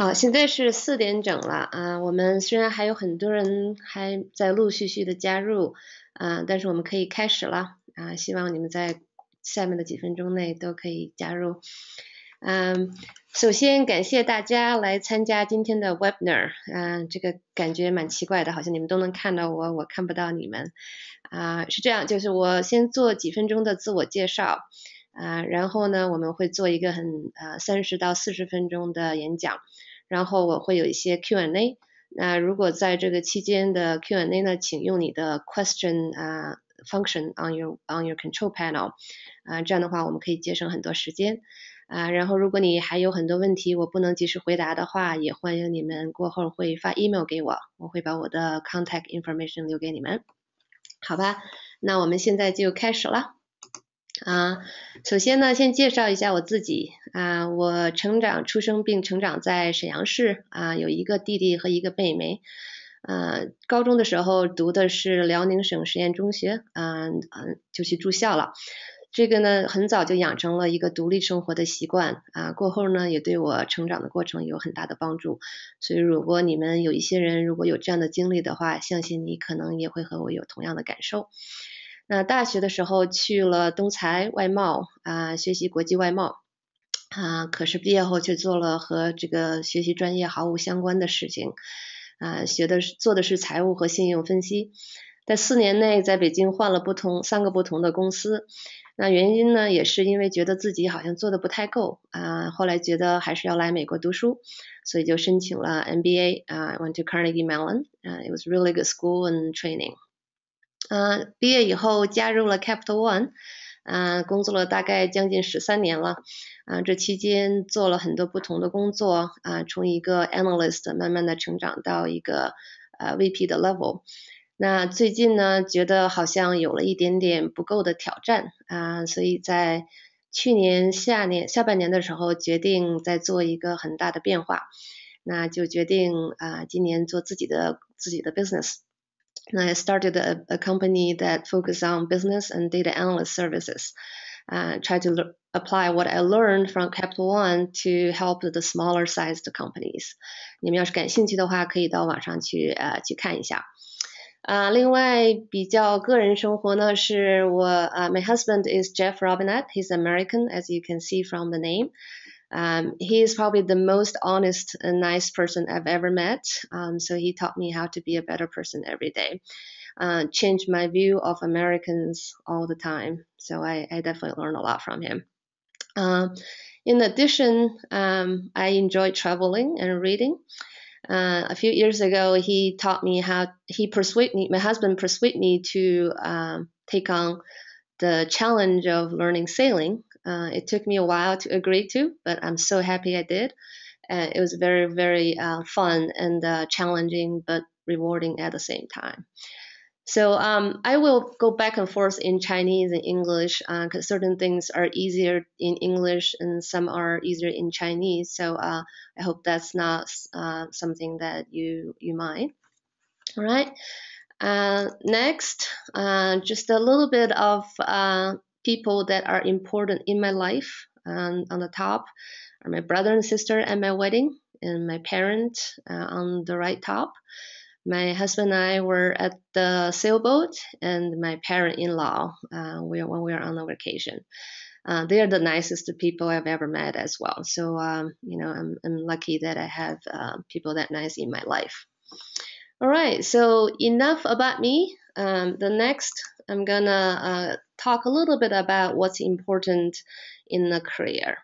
好，现在是4点整了啊。我们虽然还有很多人还在陆续的加入啊，但是我们可以开始了啊。希望你们在下面的几分钟内都可以加入。首先感谢大家来参加今天的 webinar。这个感觉蛮奇怪的，好像你们都能看到我，我看不到你们啊。是这样，就是我先做几分钟的自我介绍然后呢，我们会做一个30到40分钟的演讲。然后我会有一些 Q&A， 那如果在这个期间的 Q&A 呢，请用你的 question function on your control panel， 这样的话我们可以节省很多时间然后如果你还有很多问题我不能及时回答的话，也欢迎你们过后会发 email 给我，我会把我的 contact information 留给你们，好吧？那我们现在就开始了。首先呢，先介绍一下我自己我出生并成长在沈阳市有一个弟弟和一个妹妹。高中的时候读的是辽宁省实验中学就去住校了。这个呢，很早就养成了一个独立生活的习惯过后呢，也对我成长的过程有很大的帮助。所以如果你们有一些人如果有这样的经历的话，相信你可能也会和我有同样的感受。那大学的时候去了东财外贸学习国际外贸可是毕业后却做了和这个学习专业毫无相关的事情做的是财务和信用分析。在4年内在北京换了3个不同的公司。那原因呢，也是因为觉得自己好像做的不太够后来觉得还是要来美国读书，所以就申请了 MBA I went to Carnegie Mellon it was really good school and training。毕业以后加入了 Capital One，工作了大概将近13年了，这期间做了很多不同的工作从一个 analyst 慢慢的成长到一个VP 的 level。那最近呢，觉得好像有了一点点不够的挑战所以在去年下半年的时候决定再做一个很大的变化，那就决定今年做自己的 business。I started a company that focused on business and data analyst services. Try to apply what I learned from Capital One to help the smaller sized companies. 你们要是感兴趣的话，可以到网上去看一下。另外比较个人生活呢，是我my husband is Jeff Robinette. He's American, as you can see from the name. He is probably the most honest and nice person I've ever met. So he taught me how to be a better person every day. Changed my view of Americans all the time. So I definitely learned a lot from him. In addition, I enjoy traveling and reading. A few years ago, my husband persuaded me to take on the challenge of learning sailing. It took me a while to agree to, but I'm so happy I did. It was very, very fun and challenging, but rewarding at the same time. So I will go back and forth in Chinese and English because certain things are easier in English and some are easier in Chinese. So I hope that's not something that you mind. All right. Next, just a little bit of people that are important in my life. On the top are my brother and sister at my wedding, and my parent on the right top. My husband and I were at the sailboat, and my parent-in-law when we were on a vacation. They are the nicest people I've ever met as well. So I'm lucky that I have people that nice in my life. All right, so enough about me. The next, I'm gonna talk a little bit about what's important in a career.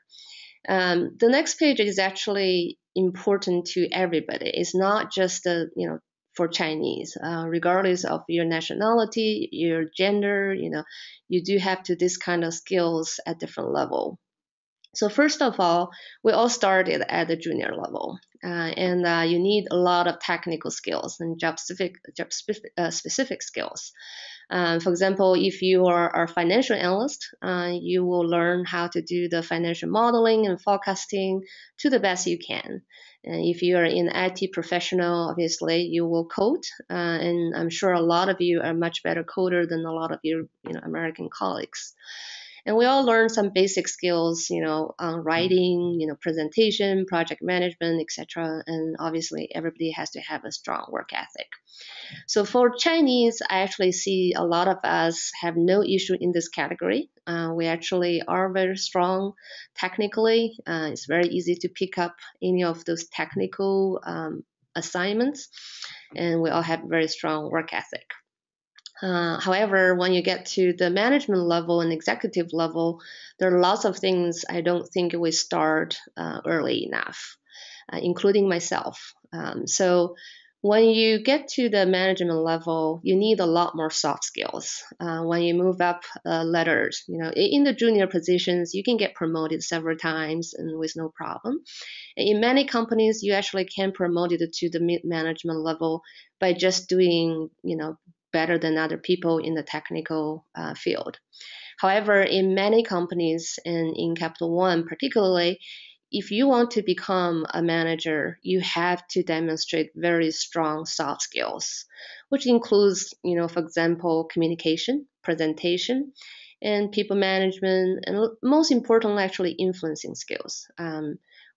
The next page is actually important to everybody. It's not just for Chinese, regardless of your nationality, your gender, you do have to this kind of skills at different level. So first of all, we all started at the junior level, and you need a lot of technical skills and job specific skills. For example, if you are a financial analyst, you will learn how to do the financial modeling and forecasting to the best you can. And if you are an IT professional, obviously you will code, and I'm sure a lot of you are much better coder than a lot of your American colleagues. And we all learn some basic skills, on writing, presentation, project management, etc. And obviously, everybody has to have a strong work ethic. So for Chinese, I actually see a lot of us have no issue in this category. We actually are very strong technically. It's very easy to pick up any of those technical assignments, and we all have very strong work ethic. However, when you get to the management level and executive level, there are lots of things I don't think we start early enough, including myself. So when you get to the management level, you need a lot more soft skills. When you move up ladders, in the junior positions, you can get promoted several times and with no problem. In many companies, you actually can promote it to the mid-management level by just doing, better than other people in the technical field. However, in many companies, and in Capital One particularly, if you want to become a manager, you have to demonstrate very strong soft skills, which includes, for example, communication, presentation, and people management, and most importantly, actually influencing skills.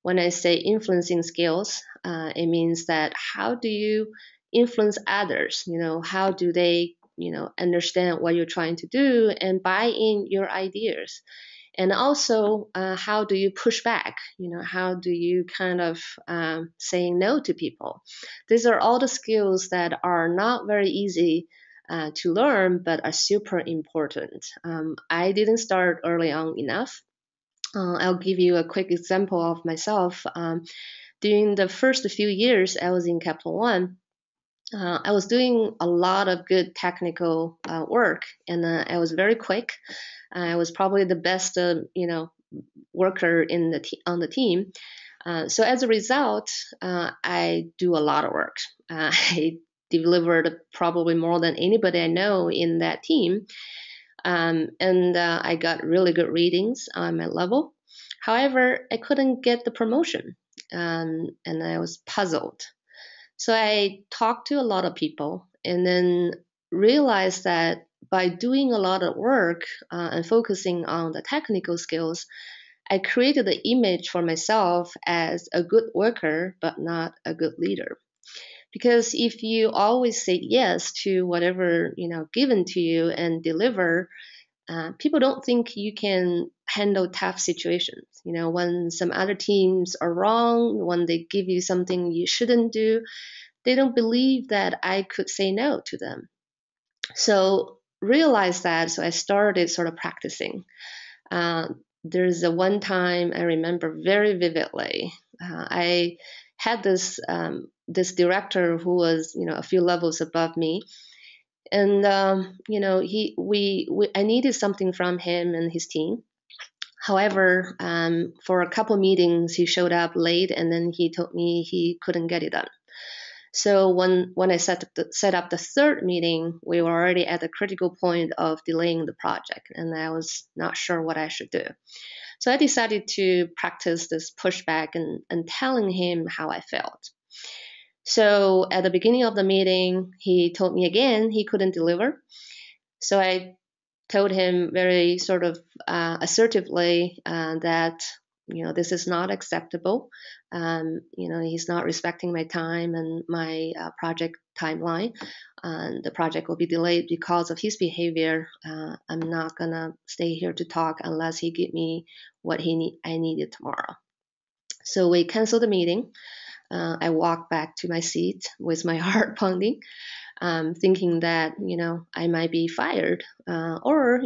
When I say influencing skills, it means that how do you influence others? How do they, understand what you're trying to do and buy in your ideas? And also, how do you push back? How do you kind of say no to people? These are all the skills that are not very easy to learn, but are super important. I didn't start early on enough. I'll give you a quick example of myself. During the first few years I was in Capital One, I was doing a lot of good technical work, and I was very quick. I was probably the best, worker on the team. So as a result, I do a lot of work. I delivered probably more than anybody I know in that team, and I got really good ratings on my level. However, I couldn't get the promotion, and I was puzzled. So I talked to a lot of people and then realized that by doing a lot of work and focusing on the technical skills, I created the image for myself as a good worker, but not a good leader. Because if you always say yes to whatever given to you and deliver, people don't think you can handle tough situations. When some other teams are wrong, when they give you something you shouldn't do, they don't believe that I could say no to them. So realized that, so I started sort of practicing. There's a one time I remember very vividly. I had this director who was a few levels above me, and I needed something from him and his team. However, for a couple meetings, he showed up late, and then he told me he couldn't get it done. So when I set up the third meeting, we were already at the critical point of delaying the project, and I was not sure what I should do. So I decided to practice this pushback and telling him how I felt. So at the beginning of the meeting, he told me again he couldn't deliver. So I told him very sort of assertively that this is not acceptable. He's not respecting my time and my project timeline. The project will be delayed because of his behavior. I'm not gonna stay here to talk unless he give me what I needed tomorrow. So we canceled the meeting. I walked back to my seat with my heart pounding, thinking that I might be fired, or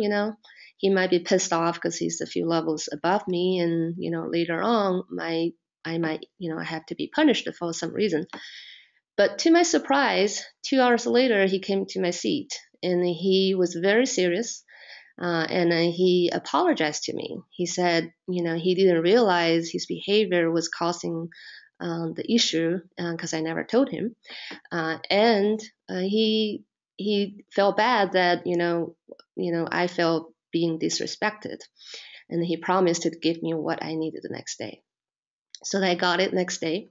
he might be pissed off because he's a few levels above me, and later on I might have to be punished for some reason. But to my surprise, 2 hours later he came to my seat and he was very serious, and he apologized to me. He said he didn't realize his behavior was causing the issue because I never told him, and he felt bad that I felt being disrespected, and he promised to give me what I needed the next day. So I got it next day.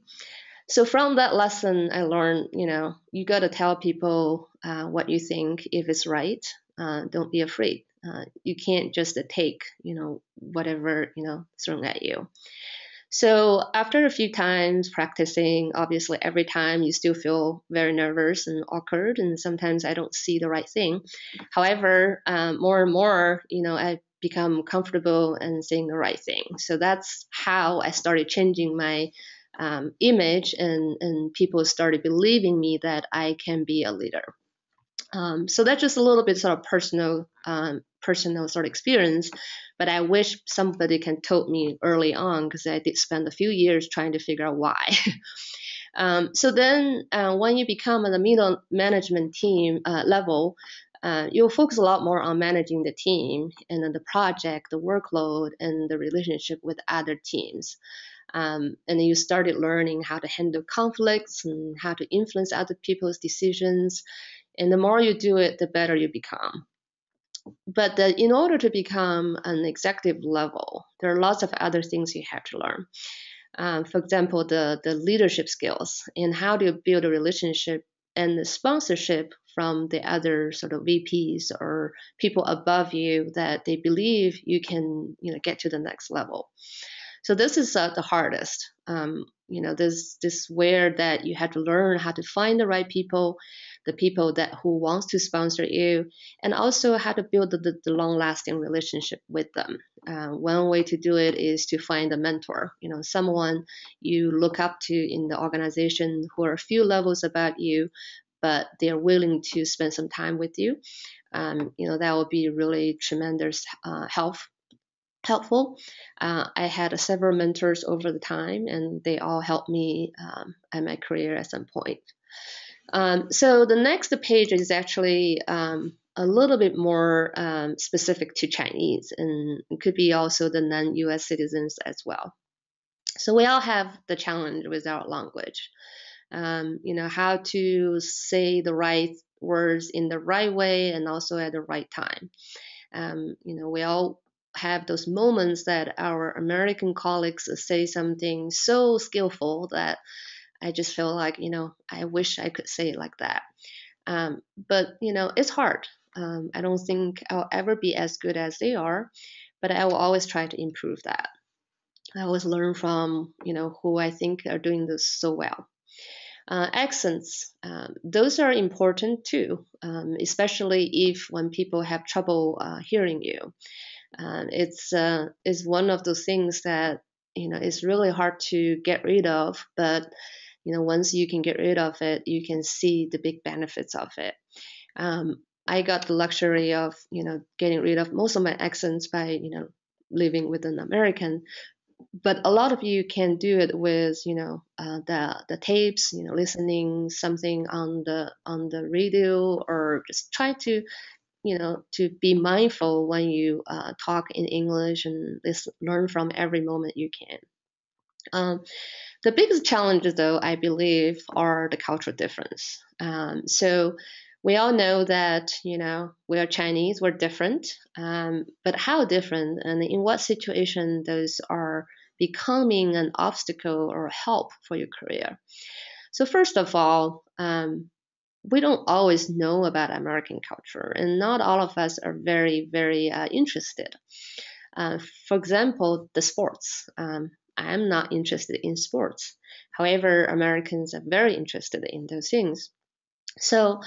So from that lesson, I learned you got to tell people what you think if it's right. Don't be afraid. You can't just take, whatever, thrown at you. So after a few times practicing, obviously every time you still feel very nervous and awkward, and sometimes I don't see the right thing. However, more and more, I become comfortable and saying the right thing. So that's how I started changing my image, and people started believing me that I can be a leader. So that's just a little bit sort of personal sort of experience, but I wish somebody can told me early on, because I did spend a few years trying to figure out why. So then when you become on the middle management team level, you'll focus a lot more on managing the team and then the project, the workload, and the relationship with other teams. And then you started learning how to handle conflicts and how to influence other people's decisions. And the more you do it, the better you become. But in order to become an executive level, there are lots of other things you have to learn. For example, the leadership skills and how to build a relationship and the sponsorship from the other sort of VPs or people above you that they believe you can get to the next level. So this is the hardest. This where that you have to learn how to find the right people, the people who wants to sponsor you, and also how to build the long-lasting relationship with them. One way to do it is to find a mentor, someone you look up to in the organization who are a few levels above you, but they're willing to spend some time with you. That would be really tremendous helpful. I had several mentors over the time, and they all helped me at my career at some point. So the next page is actually a little bit more specific to Chinese, and it could be also the non-US citizens as well. So we all have the challenge with our language. How to say the right words in the right way and also at the right time. We all have those moments that our American colleagues say something so skillful that I just feel like, I wish I could say it like that. But, it's hard. I don't think I'll ever be as good as they are, but I will always try to improve that. I always learn from, who I think are doing this so well. Accents, those are important too, especially if when people have trouble hearing you. It's one of those things that it's really hard to get rid of, but once you can get rid of it, you can see the big benefits of it. I got the luxury of getting rid of most of my accents by living with an American, but a lot of you can do it with the tapes, listening something on the radio, or just try to to be mindful when you talk in English and learn from every moment you can. The biggest challenges, though, I believe, are the cultural difference. So we all know that, we are Chinese, we're different, but how different and in what situation those are becoming an obstacle or help for your career. So first of all, we don't always know about American culture, and not all of us are very, very interested. For example, the sports. I'm not interested in sports. However, Americans are very interested in those things. So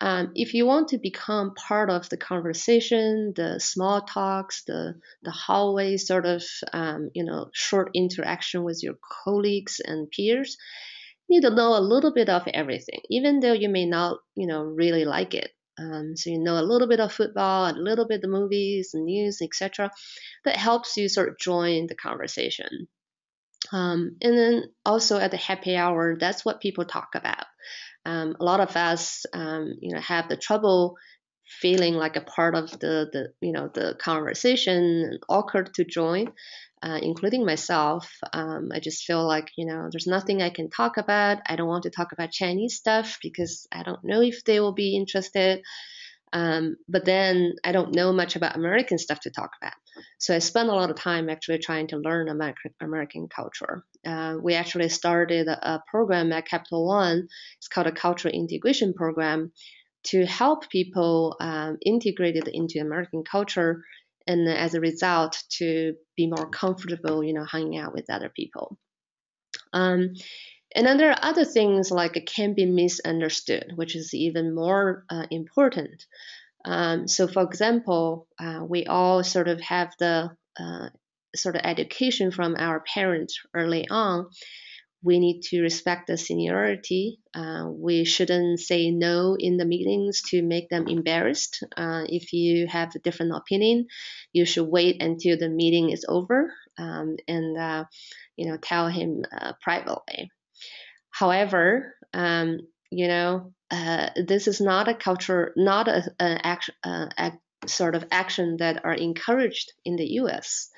if you want to become part of the conversation, the small talks, the hallway sort of, short interaction with your colleagues and peers, you need to know a little bit of everything, even though you may not, really like it. So you know a little bit of football, a little bit of movies, and news, etc. That helps you sort of join the conversation. And then also at the happy hour, that's what people talk about. A lot of us, have the trouble feeling like a part of the conversation, awkward to join, including myself. I just feel like, there's nothing I can talk about. I don't want to talk about Chinese stuff because I don't know if they will be interested. But then I don't know much about American stuff to talk about. So I spend a lot of time actually trying to learn American culture. We actually started a program at Capital One. It's called a Cultural Integration Program, to help people integrate it into American culture, and as a result, to be more comfortable, hanging out with other people. And then there are other things like it can be misunderstood, which is even more important. So, for example, we all sort of have the sort of education from our parents early on. We need to respect the seniority. We shouldn't say no in the meetings to make them embarrassed. If you have a different opinion, you should wait until the meeting is over and tell him privately. However, this is not a culture, not a sort of action that are encouraged in the U.S.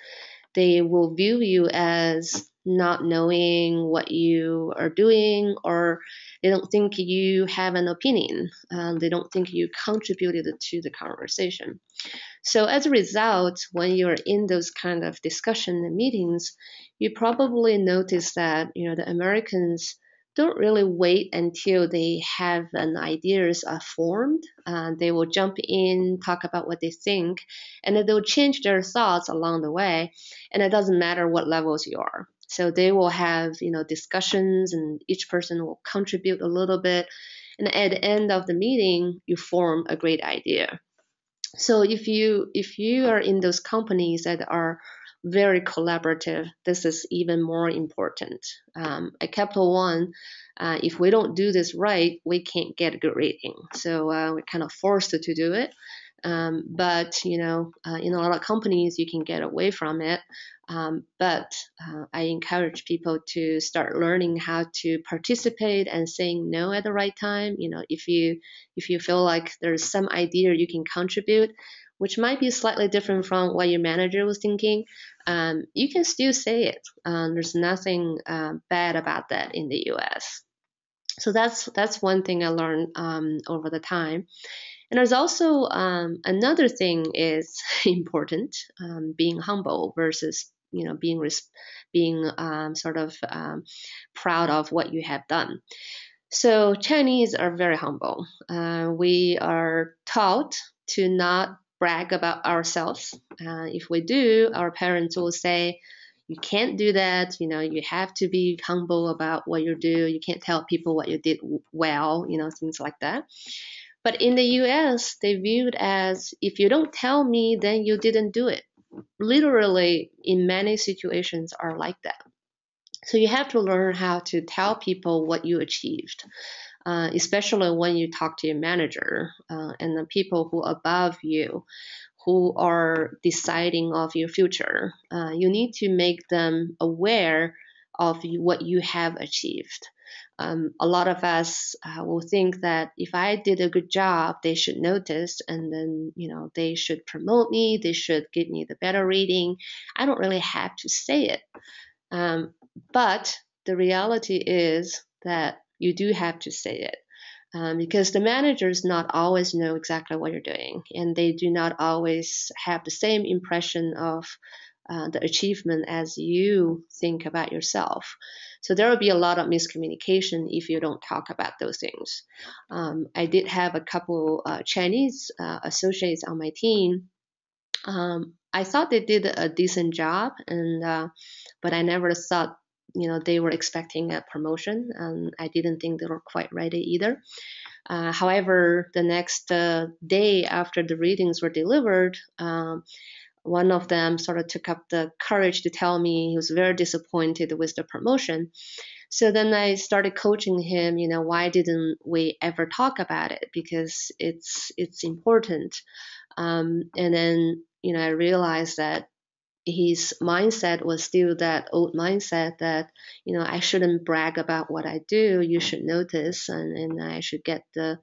They will view you as not knowing what you are doing, or they don't think you have an opinion. They don't think you contributed to the conversation. So as a result, when you're in those kind of discussion and meetings, you probably notice that the Americans don't really wait until they have an ideas are formed. They will jump in, talk about what they think, and then they'll change their thoughts along the way. And it doesn't matter what levels you are. So they will have discussions, and each person will contribute a little bit. And at the end of the meeting, you form a great idea. So if you are in those companies that are very collaborative, this is even more important. At Capital One, if we don't do this right, we can't get a good rating. So we're kind of forced to do it. But in a lot of companies, you can get away from it. But I encourage people to start learning how to participate and saying no at the right time. If you feel like there's some idea you can contribute, which might be slightly different from what your manager was thinking, you can still say it. There's nothing bad about that in the U.S. So that's one thing I learned over the time. And there's also another thing is important, being humble versus being sort of proud of what you have done. So Chinese are very humble. We are taught to not brag about ourselves. If we do, our parents will say, you can't do that. You have to be humble about what you do. You can't tell people what you did well, things like that. But in the US, they view it as, if you don't tell me, then you didn't do it. Literally, in many situations are like that. So you have to learn how to tell people what you achieved, especially when you talk to your manager and the people who are above you, who are deciding of your future. You need to make them aware of what you have achieved. A lot of us will think that if I did a good job, they should notice, and then they should promote me, they should give me the better rating. I don't really have to say it. But the reality is that you do have to say it. Because the managers not always know exactly what you're doing, and they do not always have the same impression of the achievement as you think about yourself. So there will be a lot of miscommunication if you don't talk about those things. I did have a couple Chinese associates on my team. I thought they did a decent job, but I never thought they were expecting a promotion, and I didn't think they were quite ready either. However, the next day after the readings were delivered, one of them sort of took up the courage to tell me he was very disappointed with the promotion. So then I started coaching him, why didn't we ever talk about it? Because it's important. And then, I realized that his mindset was still that old mindset that, I shouldn't brag about what I do. You should notice, and I should get the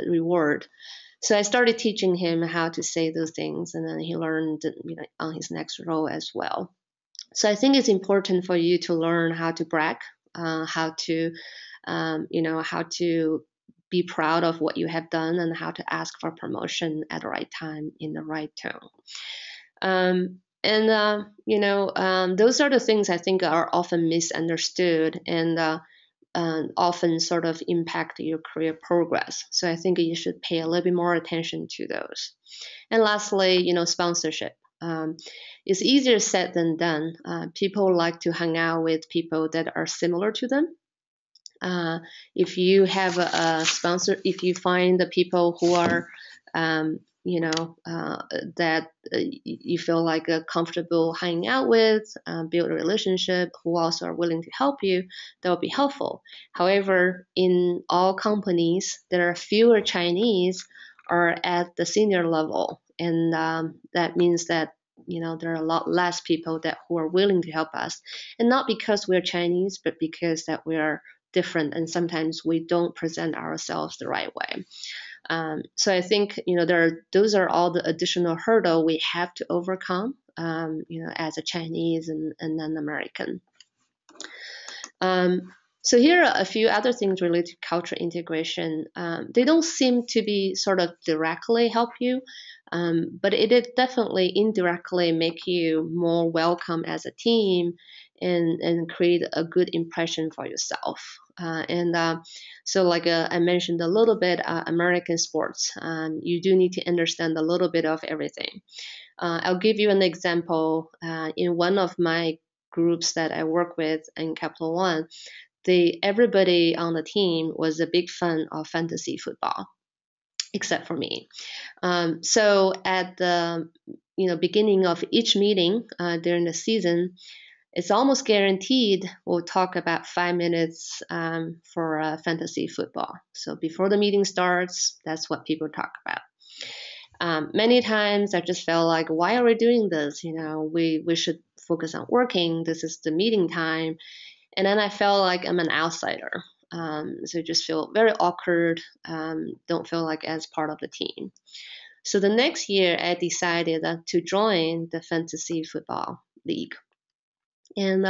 reward. So I started teaching him how to say those things, and then he learned, on his next role as well. So I think it's important for you to learn how to brag, how to be proud of what you have done, and how to ask for promotion at the right time in the right tone. Those are the things I think are often misunderstood. And often sort of impact your career progress. So I think you should pay a little bit more attention to those. And lastly, sponsorship. It's easier said than done. People like to hang out with people that are similar to them. If you have a sponsor, if you find the people who are, that you feel like comfortable hanging out with, build a relationship, who also are willing to help you, that will be helpful. However, in all companies, there are fewer Chinese are at the senior level, and that means that there are a lot less people who are willing to help us, and not because we're Chinese, but because that we are different, and sometimes we don't present ourselves the right way. So I think those are all the additional hurdle we have to overcome, as a Chinese and an American. So here are a few other things related to cultural integration. They don't seem to be sort of directly help you, but it definitely indirectly make you more welcome as a team and create a good impression for yourself. So like I mentioned a little bit, American sports, you do need to understand a little bit of everything. I'll give you an example. In one of my groups that I work with in Capital One, everybody on the team was a big fan of fantasy football, except for me. So at the beginning of each meeting during the season, it's almost guaranteed we'll talk about 5 minutes for fantasy football. So before the meeting starts, that's what people talk about. Many times I just felt like, why are we doing this? We should focus on working. This is the meeting time. And then I felt like I'm an outsider. So I just feel very awkward, don't feel like as part of the team. So the next year I decided to join the fantasy football league. And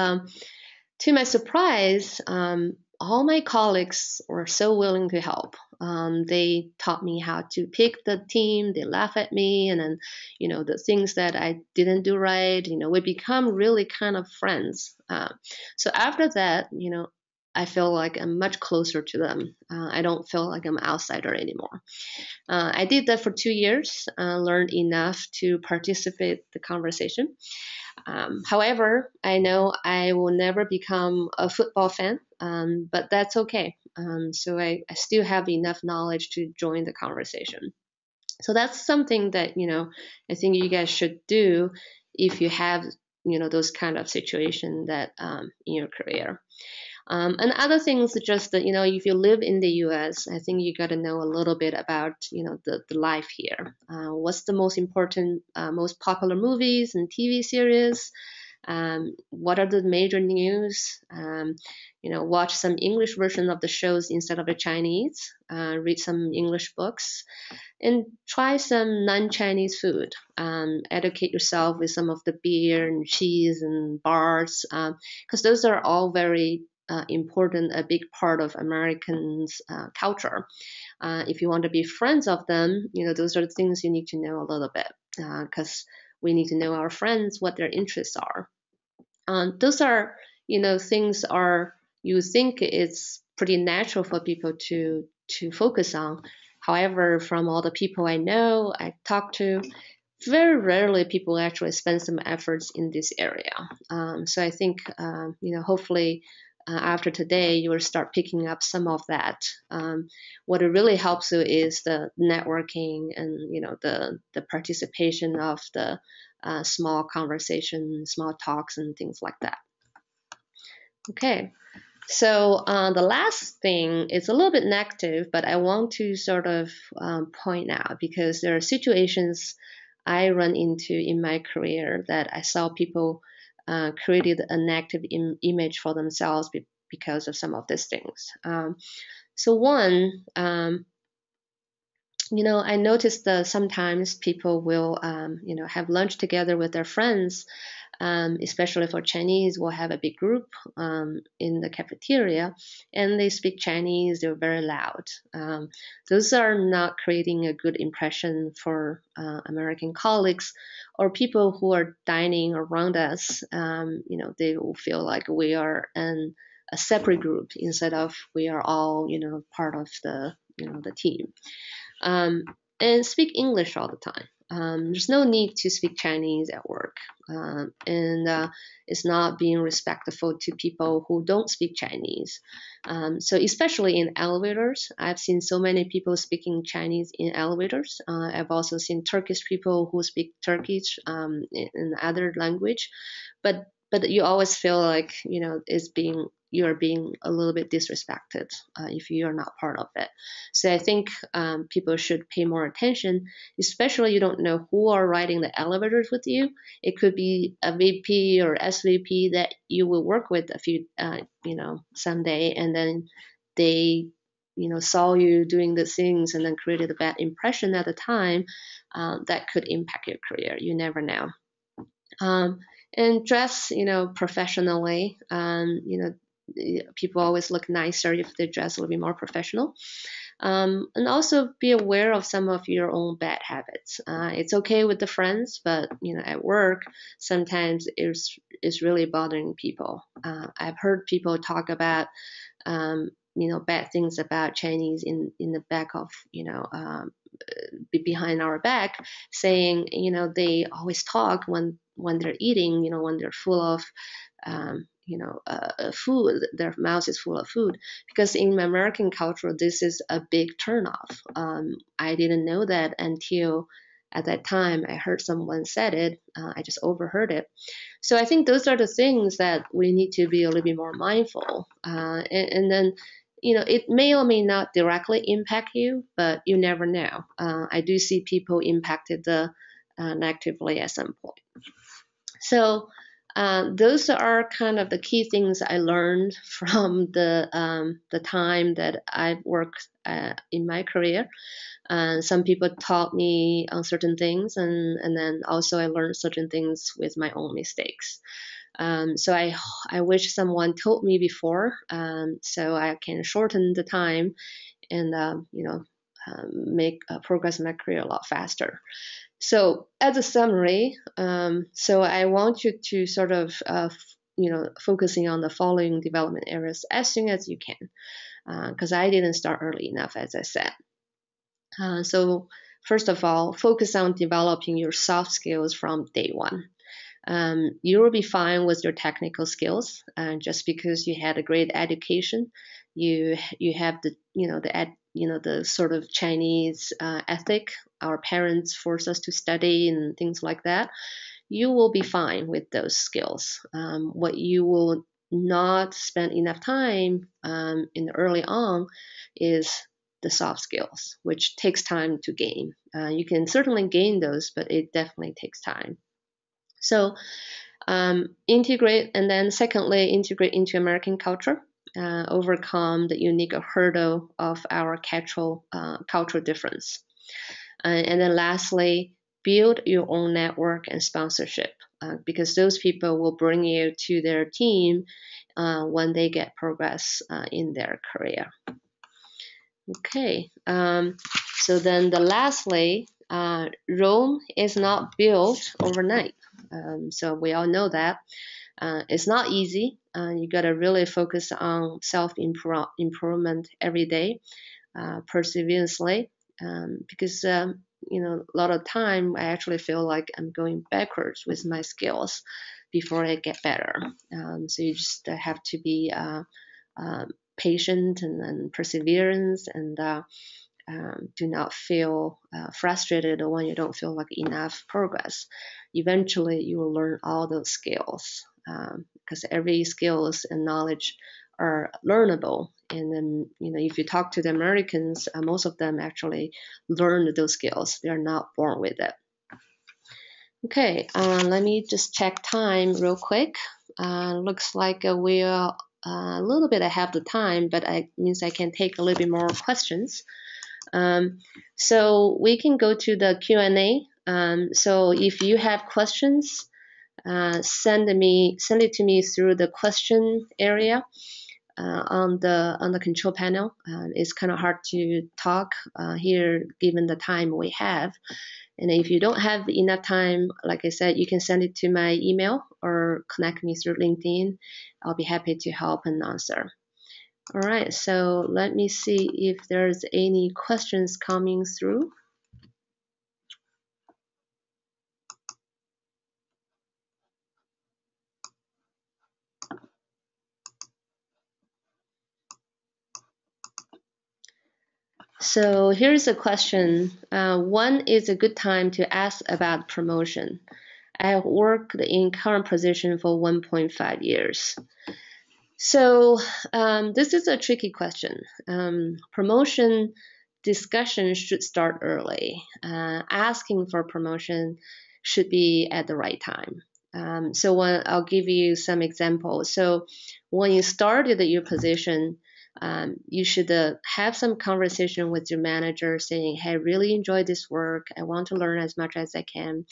to my surprise, all my colleagues were so willing to help. They taught me how to pick the team. They laugh at me, and then, the things that I didn't do right, we become really kind of friends. So after that, I feel like I'm much closer to them. I don't feel like I'm an outsider anymore. I did that for 2 years, learned enough to participate in the conversation. However, I know I will never become a football fan, but that's okay. So I still have enough knowledge to join the conversation. So that's something that, I think you guys should do if you have, those kind of situation that in your career. And other things, just that, if you live in the U.S., I think you got to know a little bit about, the life here. What's the most important, most popular movies and TV series? What are the major news? Watch some English version of the shows instead of the Chinese. Read some English books, and try some non-Chinese food. Educate yourself with some of the beer and cheese and bars, because those are all very important, a big part of Americans' culture. If you want to be friends of them, those are the things you need to know a little bit, because we need to know our friends, what their interests are. Those are, things are, you think it's pretty natural for people to focus on. However, from all the people I know, I talk to, very rarely people actually spend some efforts in this area. So I think, hopefully, after today, you will start picking up some of that. What it really helps you is the networking and, the participation of the small conversations, small talks, and things like that. Okay, so the last thing is a little bit negative, but I want to sort of point out, because there are situations I run into in my career that I saw people created a negative image for themselves because of some of these things. So one, I noticed that sometimes people will, have lunch together with their friends, especially for Chinese, will have a big group in the cafeteria, and they speak Chinese, they're very loud. Those are not creating a good impression for American colleagues or people who are dining around us. They will feel like we are an a separate group instead of we are all, part of the, the team. And speak English all the time. There's no need to speak Chinese at work. And it's not being respectful to people who don't speak Chinese. So especially in elevators, I've seen so many people speaking Chinese in elevators. I've also seen Turkish people who speak Turkish in other language. But you always feel like, you're being a little bit disrespected if you're not part of it. So I think people should pay more attention, especially you don't know who are riding the elevators with you. It could be a VP or SVP that you will work with a few, someday, and then they, saw you doing the things and then created a bad impression at the time. That could impact your career. You never know. And dress, professionally. People always look nicer if they dress a little bit more professional. And also be aware of some of your own bad habits. It's okay with the friends, but at work, sometimes it's really bothering people. I've heard people talk about bad things about Chinese in the back of behind our back, saying they always talk when they're eating, when they're full of food, their mouth is full of food, because in American culture, this is a big turnoff. I didn't know that until at that time I heard someone said it. I just overheard it. So I think those are the things that we need to be a little bit more mindful. And then, it may or may not directly impact you, but you never know. I do see people impacted negatively at some point. So those are kind of the key things I learned from the time that I've worked in my career. Some people taught me on certain things, and then also I learned certain things with my own mistakes. So I wish someone told me before, so I can shorten the time and make progress in my career a lot faster. So as a summary, so I want you to sort of, focusing on the following development areas as soon as you can, because I didn't start early enough, as I said. So first of all, focus on developing your soft skills from day one. You will be fine with your technical skills, just because you had a great education, you have the sort of Chinese ethic. Our parents force us to study and things like that. You will be fine with those skills. What you will not spend enough time in early on is the soft skills, which takes time to gain. You can certainly gain those, but it definitely takes time. So integrate, and then secondly, integrate into American culture. Overcome the unique hurdle of our cultural difference. And then lastly, build your own network and sponsorship, because those people will bring you to their team when they get progress in their career. Okay, so then lastly, Rome is not built overnight. So we all know that. It's not easy. You got to really focus on self-improvement every day, perseverancely, because a lot of time I actually feel like I'm going backwards with my skills before I get better. So you just have to be patient and perseverance, and do not feel frustrated when you don't feel like enough progress. Eventually, you will learn all those skills, because every skills and knowledge are learnable. And then, if you talk to the Americans, most of them actually learned those skills. They are not born with it. Okay, let me just check time real quick. Looks like we're a little bit ahead of the time, but it means I can take a little bit more questions. So we can go to the Q&A. So if you have questions, send it to me through the question area. on the control panel. It's kind of hard to talk here given the time we have. And if you don't have enough time, like I said, you can send it to my email or connect me through LinkedIn. I'll be happy to help and answer. All right, so let me see if there's any questions coming through. So here's a question. When is a good time to ask about promotion? I have worked in current position for 1.5 years. So this is a tricky question. Promotion discussion should start early. Asking for promotion should be at the right time. So I'll give you some examples. So when you started your position, you should have some conversation with your manager saying, hey, I really enjoy this work. I want to learn as much as I can.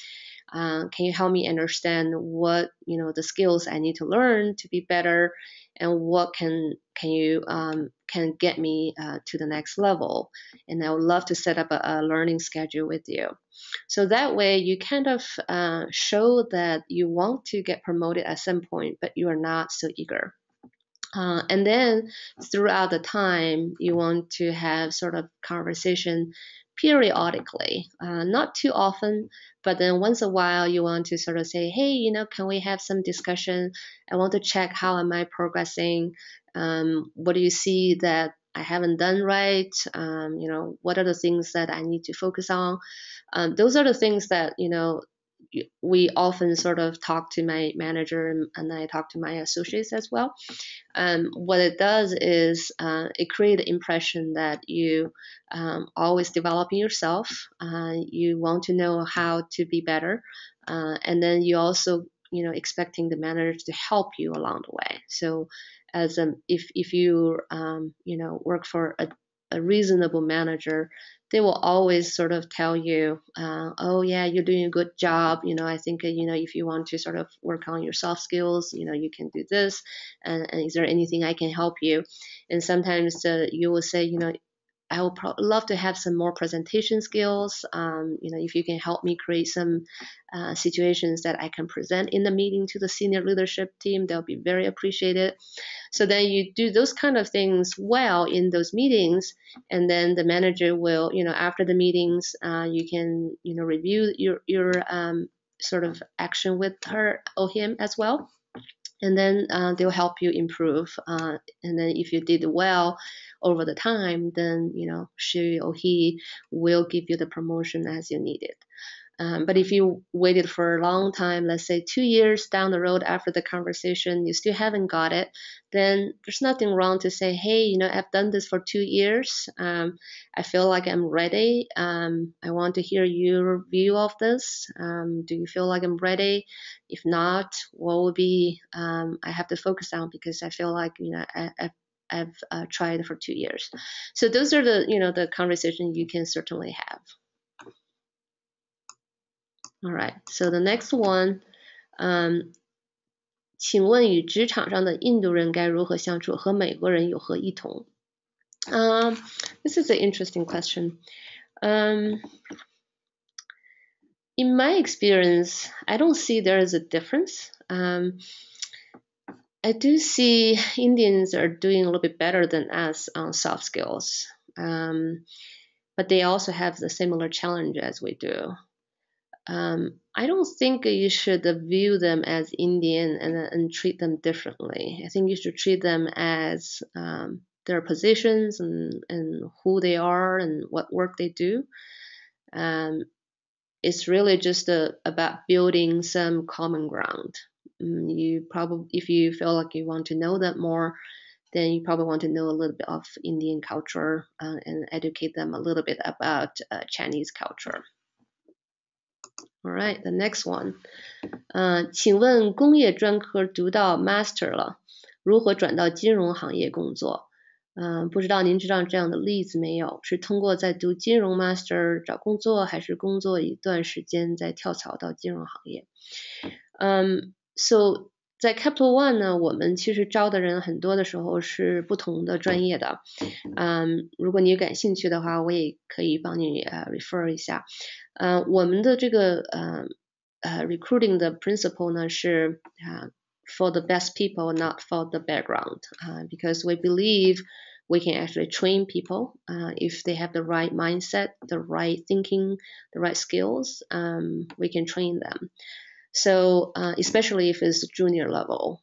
Can you help me understand what the skills I need to learn to be better, and what can get me to the next level? And I would love to set up a learning schedule with you. So that way you kind of show that you want to get promoted at some point, but you are not so eager. And then throughout the time, you want to have sort of conversation periodically, not too often, but then once a while you want to sort of say, hey, can we have some discussion? I want to check how am I progressing? What do you see that I haven't done right? What are the things that I need to focus on? Those are the things that, we often sort of talk to my manager and I talk to my associates as well. What it does is it creates the impression that you always developing yourself. You want to know how to be better, and then you also expecting the manager to help you along the way. So as if you work for a reasonable manager, they will always sort of tell you, oh yeah, you're doing a good job. I think, if you want to sort of work on your soft skills, you can do this. And is there anything I can help you? And sometimes you will say, I would love to have some more presentation skills. If you can help me create some situations that I can present in the meeting to the senior leadership team, they'll be very appreciated. So then you do those kind of things well in those meetings, and then the manager will, after the meetings, you can, review your sort of action with her or him as well. And then they'll help you improve. And then if you did well over the time, then she or he will give you the promotion as you need it. But if you waited for a long time, let's say 2 years down the road after the conversation, you still haven't got it, then there's nothing wrong to say, hey, I've done this for 2 years. I feel like I'm ready. I want to hear your view of this. Do you feel like I'm ready? If not, what would be I have to focus on, because I feel like I've tried for 2 years. So those are the the conversations you can certainly have. All right, so the next one, 请问与职场上的印度人该如何相处？和美国人有何异同？This is an interesting question. In my experience, I don't see there is a difference. I do see Indians are doing a little bit better than us on soft skills, but they also have the similar challenge as we do. I don't think you should view them as Indian and treat them differently. I think you should treat them as their positions and who they are and what work they do. It's really just about building some common ground. If you feel like you want to know that more, then you probably want to know a little bit of Indian culture and educate them a little bit about Chinese culture. All right, the next one. 请问工业专科读到 Master 了，如何转到金融行业工作？不知道您知道这样的例子没有？是通过在读金融 Master 找工作，还是工作一段时间再跳槽到金融行业？So 在 Capital One 呢，我们其实招的人很多的时候是不同的专业的。如果你感兴趣的话，我也可以帮你refer 一下。我们的这个recruiting 的 principle 呢是for the best people, not for the background, because we believe we can actually train people if they have the right mindset, the right thinking, the right skills. We can train them. So especially if it's junior level,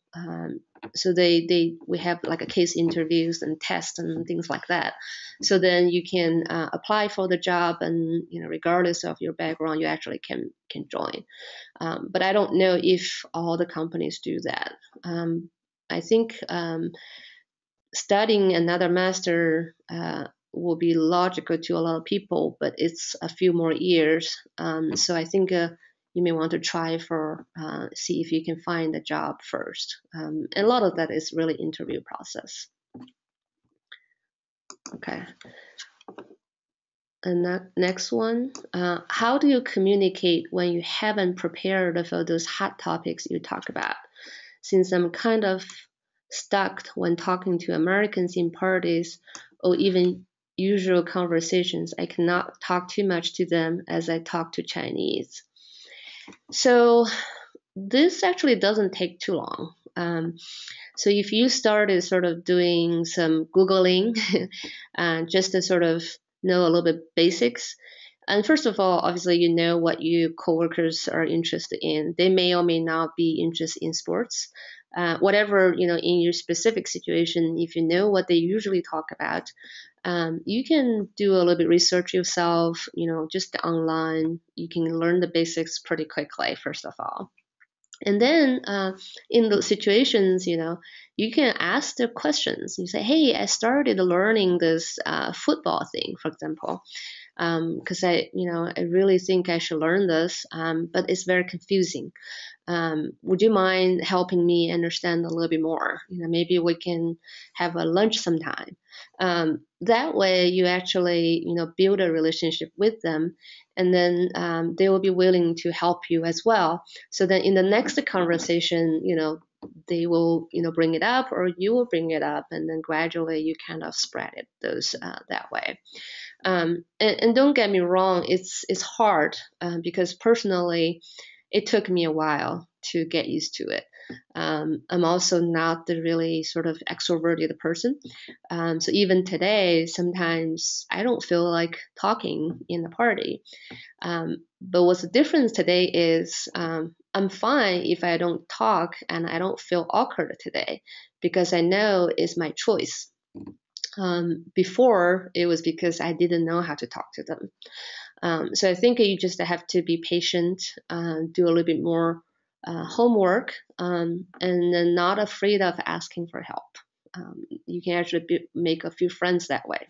so we have like a case interviews and tests and things like that. So then you can apply for the job, and regardless of your background, you actually can join. But I don't know if all the companies do that. I think studying another master will be logical to a lot of people, but it's a few more years. So I think you may want to try for see if you can find a job first. And a lot of that is really interview process. Okay. And next one, how do you communicate when you haven't prepared for those hot topics you talk about? Since I'm kind of stuck when talking to Americans in parties or even usual conversations, I cannot talk too much to them as I talk to Chinese. So this actually doesn't take too long. So if you started sort of doing some Googling just to sort of know a little bit basics, and first of all, obviously, you know what your coworkers are interested in. They may or may not be interested in sports. Whatever, in your specific situation, if you know what they usually talk about, you can do a little bit research yourself, just online. You can learn the basics pretty quickly, first of all. And then in those situations, you can ask the questions. You say, hey, I started learning this football thing, for example, because I really think I should learn this, but it's very confusing. Would you mind helping me understand a little bit more? Maybe we can have a lunch sometime. That way you actually, build a relationship with them, and then they will be willing to help you as well. So then in the next conversation, they will, bring it up, or you will bring it up, and then gradually you kind of spread it that way. And don't get me wrong, it's hard because personally, it took me a while to get used to it. I'm also not the really sort of extroverted person. So even today, sometimes I don't feel like talking in the party. But what's the difference today is I'm fine if I don't talk and I don't feel awkward today, because I know it's my choice. Before, it was because I didn't know how to talk to them. So I think you just have to be patient, do a little bit more homework, and then not afraid of asking for help. You can actually make a few friends that way.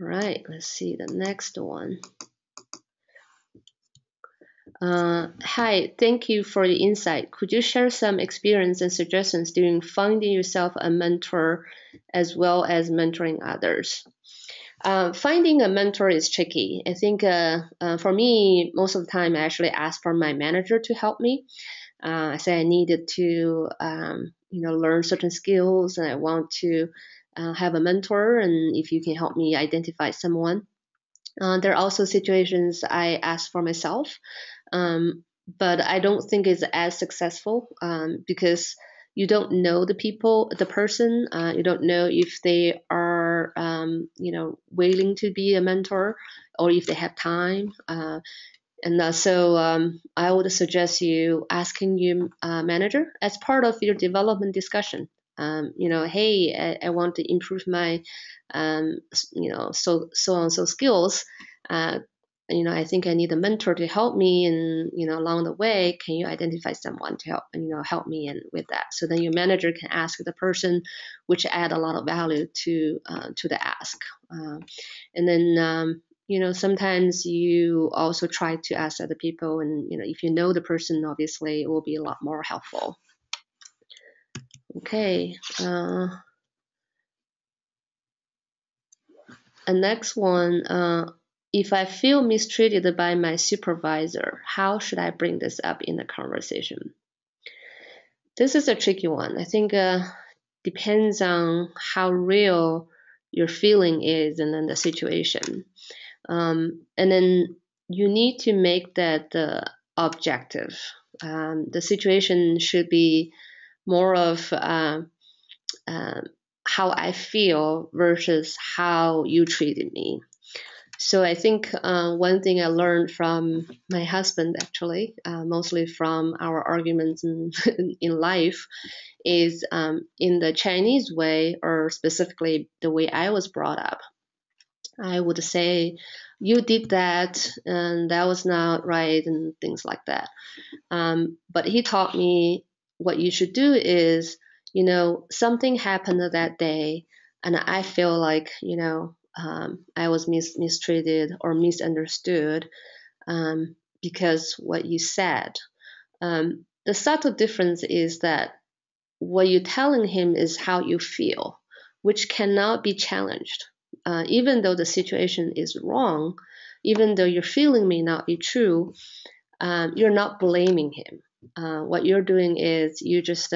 All right, let's see the next one. Hi, thank you for your insight. Could you share some experience and suggestions during finding yourself a mentor as well as mentoring others? Finding a mentor is tricky. I think for me, most of the time, I actually ask for my manager to help me. I say I needed to, learn certain skills, and I want to have a mentor, and if you can help me identify someone. There are also situations I ask for myself, but I don't think it's as successful because you don't know the person. You don't know if they are, willing to be a mentor, or if they have time. And so I would suggest you asking your manager as part of your development discussion. Hey, I want to improve my, so and so skills. I think I need a mentor to help me, and along the way, can you identify someone to help me with that? So then your manager can ask the person, which add a lot of value to the ask. And then sometimes you also try to ask other people, and if you know the person, obviously it will be a lot more helpful. Okay. And next one. If I feel mistreated by my supervisor, how should I bring this up in the conversation? This is a tricky one. I think depends on how real your feeling is and then the situation. And then you need to make that objective. The situation should be more of how I feel versus how you treated me. So I think one thing I learned from my husband, actually, mostly from our arguments in life, is in the Chinese way, or specifically the way I was brought up. I would say, you did that, and that was not right, and things like that. But he taught me what you should do is, something happened that day, and I feel like, I was mistreated or misunderstood because what you said. The subtle difference is that what you're telling him is how you feel, which cannot be challenged. Even though the situation is wrong, even though your feeling may not be true, you're not blaming him. What you're doing is you're just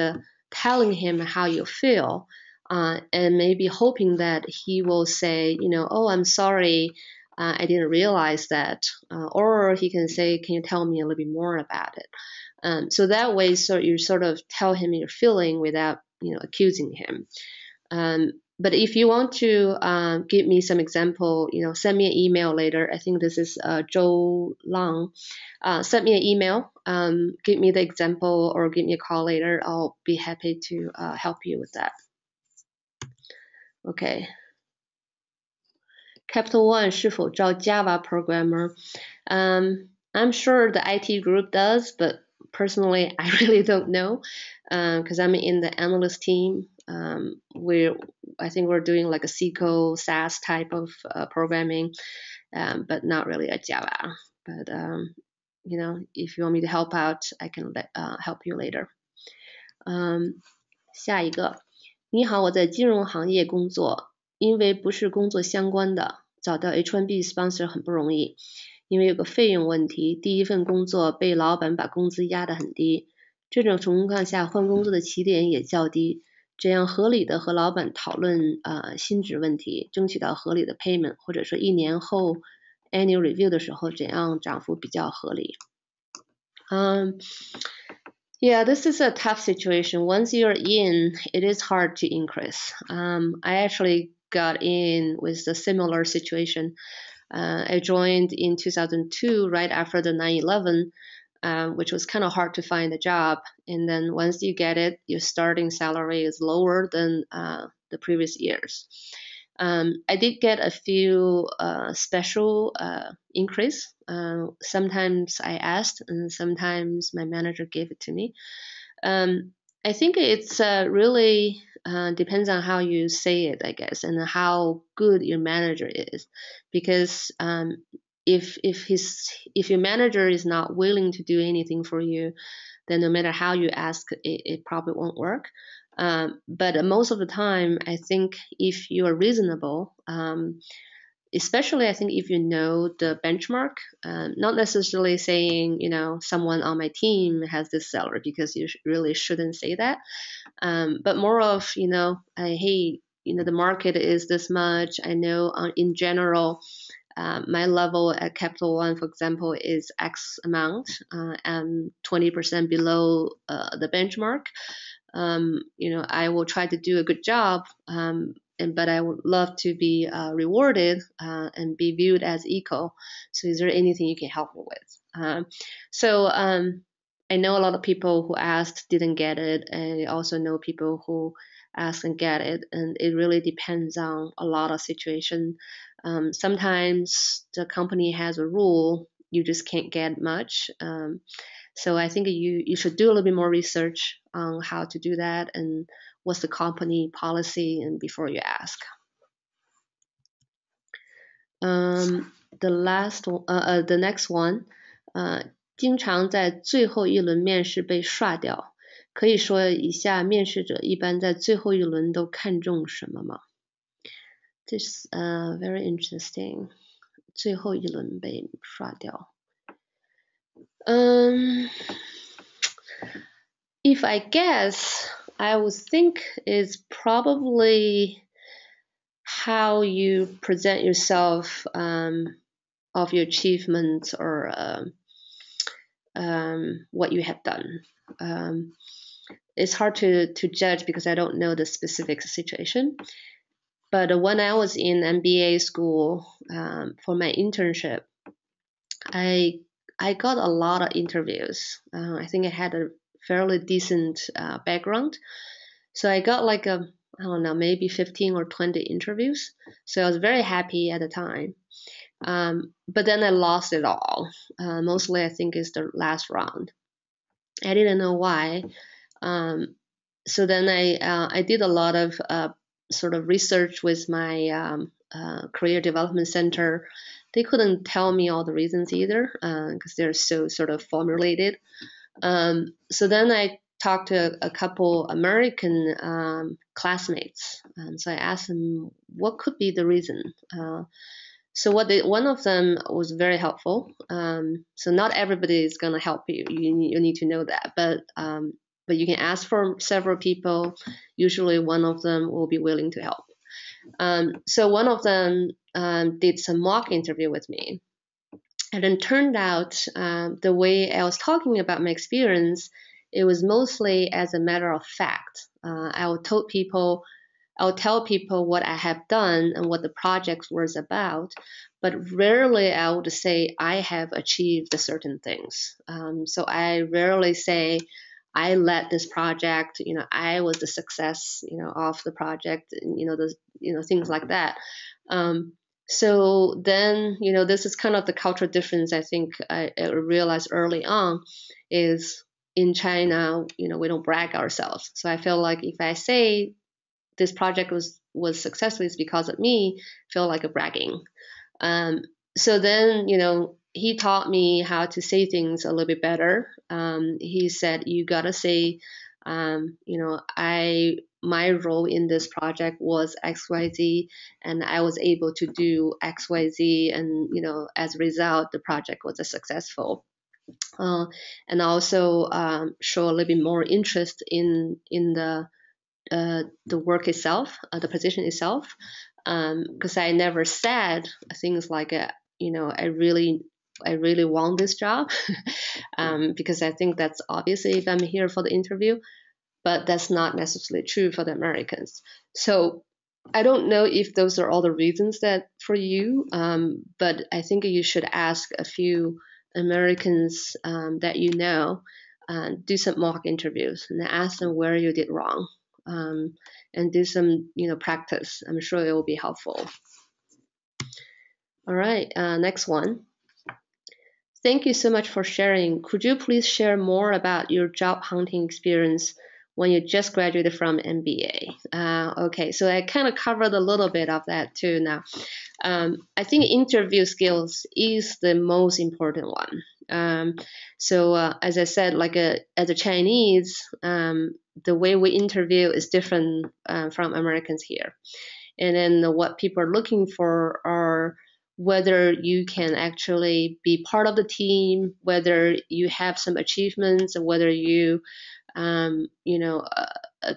telling him how you feel, and maybe hoping that he will say, oh, I'm sorry, I didn't realize that. Or he can say, can you tell me a little bit more about it? So that way, you sort of tell him your feeling without, accusing him. But if you want to give me some example, send me an email later. I think this is Zhou Lang. Send me an email, give me the example, or give me a call later. I'll be happy to help you with that. Okay. Capital One 是否招 Java programmer? I'm sure the IT group does, but personally, I really don't know because I'm in the analyst team. I think we're doing like a SQL, SAS type of programming, but not really a Java. But if you want me to help out, I can help you later. 下一个，你好，我在金融行业工作，因为不是工作相关的，找到 H1B sponsor 很不容易，因为有个费用问题，第一份工作被老板把工资压得很低，这种情况下换工作的起点也较低，这样合理的和老板讨论薪资问题，争取到合理的 payment， 或者说1年后 annual review 的时候怎样涨幅比较合理。Yeah, this is a tough situation. Once you're in, it is hard to increase. I actually got in with a similar situation. I joined in 2002, right after the 9/11, which was kind of hard to find a job. And then once you get it, your starting salary is lower than the previous years. I did get a few special increase. Sometimes I asked, and sometimes my manager gave it to me. I think it's really depends on how you say it, I guess, and how good your manager is. Because if your manager is not willing to do anything for you, then no matter how you ask, it probably won't work. But most of the time, I think if you are reasonable, especially I think if you know the benchmark, not necessarily saying, someone on my team has this salary, because you really shouldn't say that. But more of, hey, the market is this much. I know in general, my level at Capital One, for example, is X amount, and 20% below the benchmark. I will try to do a good job, but I would love to be rewarded and be viewed as equal. So is there anything you can help me with? So I know a lot of people who asked didn't get it, and I also know people who asked and get it, and it really depends on a lot of situations. Sometimes the company has a rule, you just can't get much. So I think you should do a little bit more research on how to do that and what's the company policy, and before you ask. The next one, 经常在最后一轮面试被刷掉，可以说一下面试者一般在最后一轮都看重什么吗？ This is very interesting. 最后一轮被刷掉。If I guess, I would think it's probably how you present yourself, of your achievements or what you have done. It's hard to judge because I don't know the specific situation. But when I was in MBA school for my internship, I got a lot of interviews. I think I had a fairly decent background. So I got like I don't know, maybe 15 or 20 interviews. So I was very happy at the time. But then I lost it all. Mostly I think it's the last round. I didn't know why. So then I did a lot of sort of research with my career development center. They couldn't tell me all the reasons either because they're so sort of formulated. So then I talked to a couple American classmates. So I asked them what could be the reason. So one of them was very helpful. So not everybody is going to help you. You need to know that. But you can ask for several people. Usually one of them will be willing to help. So one of them did some mock interview with me. And then turned out the way I was talking about my experience, it was mostly as a matter of fact. I would tell people what I have done and what the project was about, but rarely I would say I have achieved certain things. So I rarely say I led this project, I was the success, of the project, things like that. So then, this is kind of the cultural difference I think I realized early on is in China, we don't brag ourselves. So I feel like if I say this project was successful, it's because of me, I feel like a bragging. So then, he taught me how to say things a little bit better. He said, you gotta say, my role in this project was XYZ, and I was able to do XYZ, and as a result, the project was successful. And also show a little bit more interest in the work itself, the position itself, because I never said things like, I really want this job, because I think that's obviously if I'm here for the interview, but that's not necessarily true for the Americans. So I don't know if those are all the reasons that for you, but I think you should ask a few Americans that do some mock interviews and ask them where you did wrong, and do some practice. I'm sure it will be helpful. All right, next one. Thank you so much for sharing. Could you please share more about your job hunting experience when you just graduated from MBA? Okay, so I kind of covered a little bit of that too now. I think interview skills is the most important one. So as I said, as a Chinese, the way we interview is different from Americans here. And then what people are looking for are whether you can actually be part of the team, whether you have some achievements, and whether you,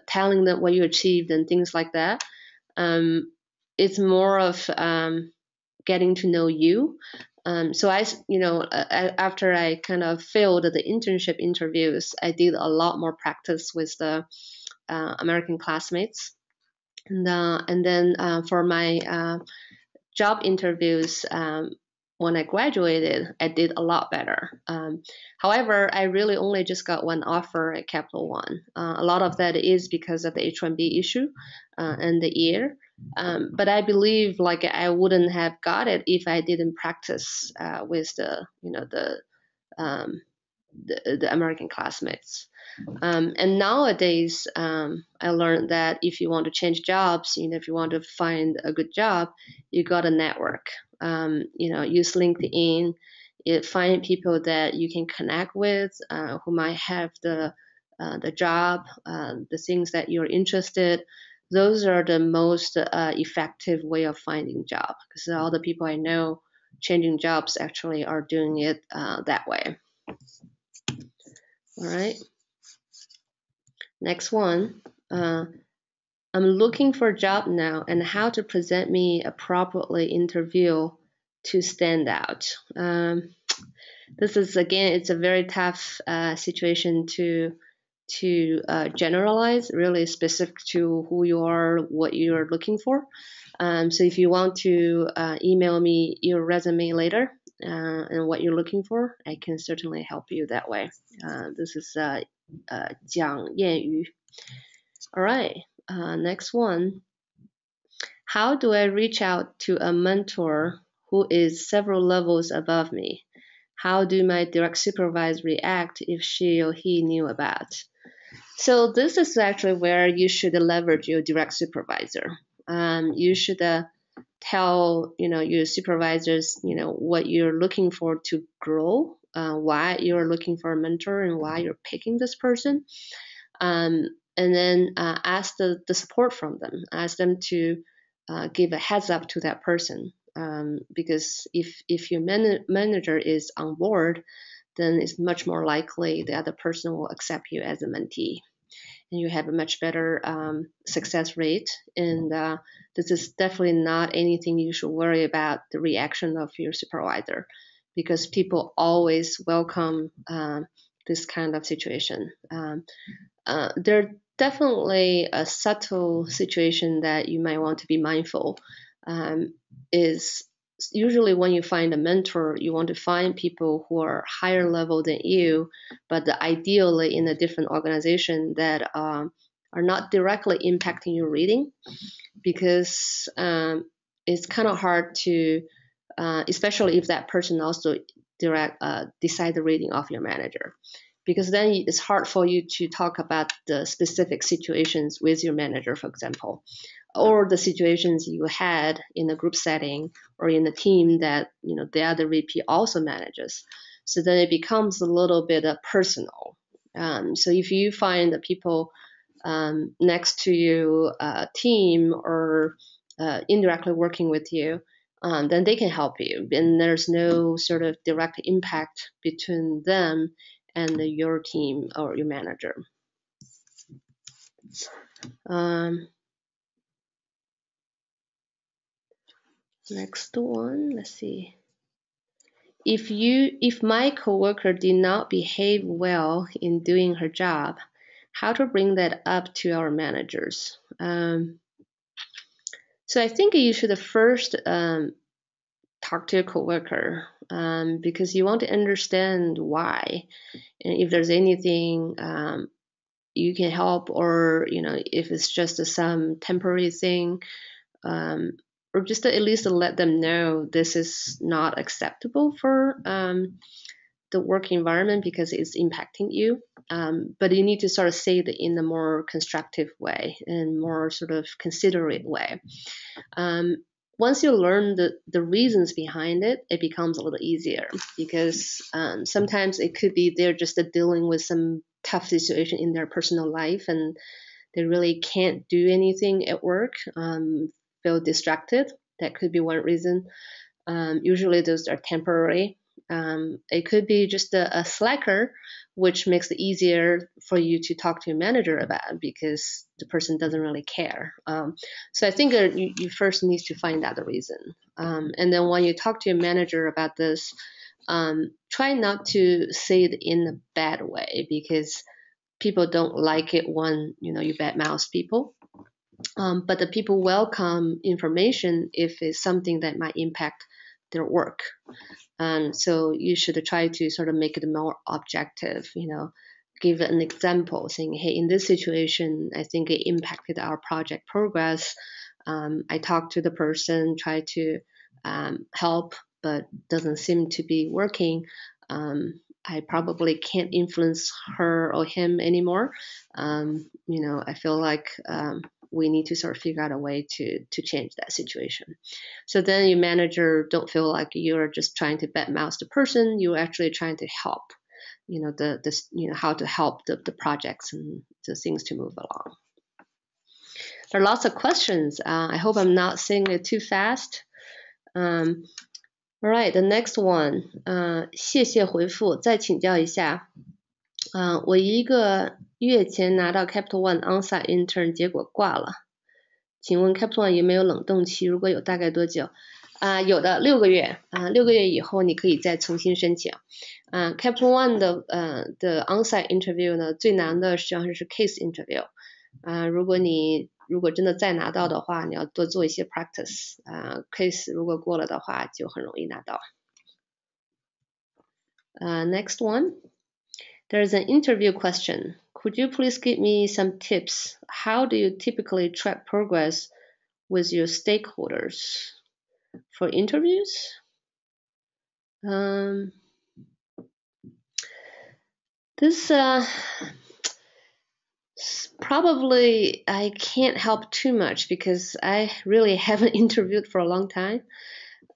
telling them what you achieved and things like that. It's more of getting to know you. So after I kind of failed the internship interviews, I did a lot more practice with the American classmates. And then for my job interviews, when I graduated, I did a lot better. However, I really only just got one offer at Capital One. A lot of that is because of the H-1B issue and the year. But I believe I wouldn't have got it if I didn't practice with the American classmates. And nowadays, I learned that if you want to change jobs, if you want to find a good job, you got to network. Use LinkedIn, find people that you can connect with, who might have the job, the things that you're interested. Those are the most effective way of finding job, because all the people I know changing jobs actually are doing it that way. All right. Next one. I'm looking for a job now and how to present me appropriately interview to stand out. This is, again, it's a very tough situation to generalize, really specific to who you are, what you're looking for. So if you want to email me your resume later and what you're looking for, I can certainly help you that way. This is 讲谚语. All right, next one. How do I reach out to a mentor who is several levels above me? How do my direct supervisor react if she or he knew about? So this is actually where you should leverage your direct supervisor. You should tell your supervisors what you're looking for to grow, why you're looking for a mentor, and why you're picking this person. And then ask the support from them. Ask them to give a heads up to that person. Because if your manager is on board, then it's much more likely the other person will accept you as a mentee. And you have a much better success rate. And this is definitely not anything you should worry about the reaction of your supervisor, because people always welcome this kind of situation. There definitely a subtle situation that you might want to be mindful is usually when you find a mentor, you want to find people who are higher level than you, but ideally in a different organization that are not directly impacting your reading, because it's kind of hard to, especially if that person also decide the reading of your manager. Because then it's hard for you to talk about the specific situations with your manager, for example, or the situations you had in a group setting or in a team that the other VP also manages. So then it becomes a little bit personal. So if you find the people next to you, team, or indirectly working with you, then they can help you, and there's no sort of direct impact between them and your team or your manager. Next one, let's see. If my coworker did not behave well in doing her job, how to bring that up to our managers? So I think you should first talk to your coworker, because you want to understand why, and if there's anything you can help, or if it's just some temporary thing, or just to at least let them know this is not acceptable for the work environment because it's impacting you. But you need to sort of say it in a more constructive way and more sort of considerate way. Once you learn the reasons behind it, it becomes a little easier, because sometimes it could be they're just dealing with some tough situation in their personal life and they really can't do anything at work, feel distracted. That could be one reason. Usually those are temporary. It could be just a slacker, which makes it easier for you to talk to your manager about, because the person doesn't really care. So I think you first need to find out the reason. And then when you talk to your manager about this, try not to say it in a bad way, because people don't like it when you badmouth people. But the people welcome information if it's something that might impact their work. So you should try to sort of make it more objective, give an example saying, hey, in this situation, I think it impacted our project progress. I talked to the person, tried to help, but doesn't seem to be working. I probably can't influence her or him anymore. I feel like we need to sort of figure out a way to change that situation. So then your manager don't feel like you're just trying to badmouth the person. You're actually trying to help, how to help the projects and the things to move along. There are lots of questions. I hope I'm not saying it too fast. All right, the next one. 谢谢回复，再请教一下。我一个月前拿到 Capital One Onsite Intern， 结果挂了。请问 Capital One 有没有冷冻期？如果有，大概多久？有的，6个月。6个月以后你可以再重新申请。Capital One 的Onsite Interview 呢，最难的实际上是 Case Interview。如果真的再拿到的话，你要多做一些 practice。Case 如果过了的话，就很容易拿到。Next one. There's an interview question. Could you please give me some tips? How do you typically track progress with your stakeholders for interviews? This probably I can't help too much because I really haven't interviewed for a long time.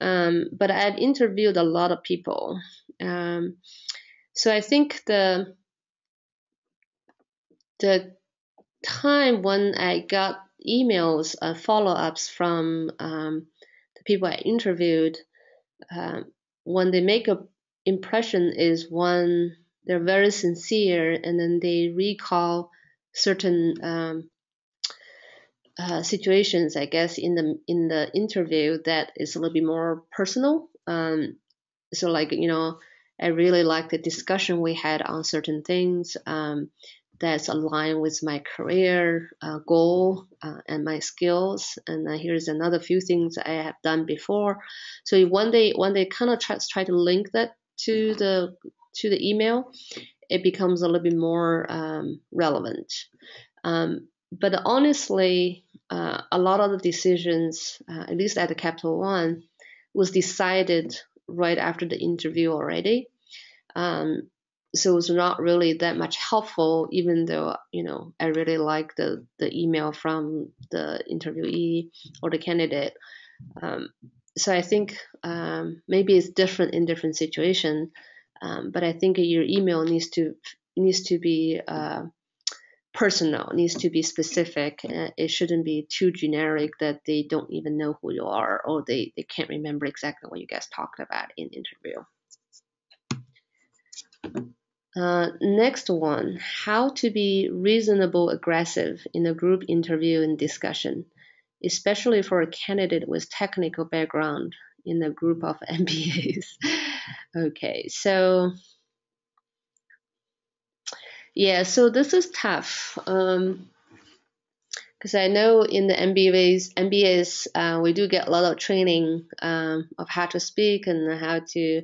But I've interviewed a lot of people. So I think the time when I got emails, follow-ups from the people I interviewed, when they make an impression is when they're very sincere and then they recall certain situations, I guess, in the interview that is a little bit more personal. So like, I really like the discussion we had on certain things that's aligned with my career goal and my skills. And here's another few things I have done before. So when they kind of try to link that to the email, it becomes a little bit more relevant. But honestly, a lot of the decisions, at least at the Capital One, was decided right after the interview already. So it was not really that much helpful, even though, I really like the email from the interviewee or the candidate. So I think maybe it's different in different situations, but I think your email needs to be personal, needs to be specific. It shouldn't be too generic that they don't even know who you are or they can't remember exactly what you guys talked about in interview. Next one, how to be reasonable aggressive in a group interview and discussion, especially for a candidate with technical background in a group of MBAs. Okay, so yeah, so this is tough because I know in the MBAs we do get a lot of training of how to speak and how to